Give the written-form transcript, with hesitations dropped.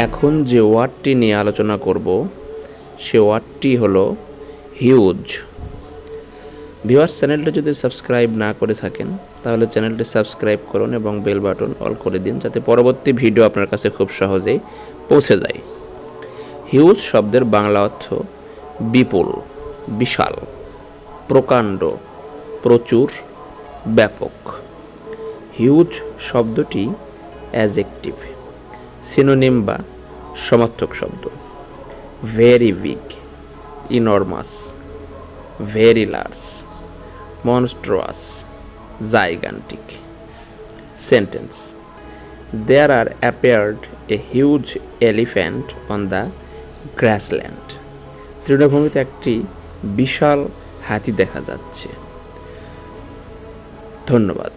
এখন যে ওয়ার্ডটি নিয়ে আলোচনা করব সে ওয়ার্ডটি হলো হিউজ। ভিউয়ার্স, চ্যানেলটি যদি সাবস্ক্রাইব না করে থাকেন তাহলে চ্যানেলটি সাবস্ক্রাইব করুন এবং বেল বাটন অল করে দিন, যাতে পরবর্তী ভিডিও আপনার কাছে খুব সহজেই পৌঁছে যায়। হিউজ শব্দের বাংলা অর্থ বিপুল, বিশাল, প্রকাণ্ড, প্রচুর, ব্যাপক। হিউজ শব্দটি অ্যাডজেক্টিভ, সিনোনিম বা সমার্থক শব্দ। Very big, ইনরমাস, very large, monstrous, gigantic. Sentence: There are appeared a huge elephant on the grassland. তৃণভূমিতে একটি বিশাল হাতি দেখা যাচ্ছে। ধন্যবাদ।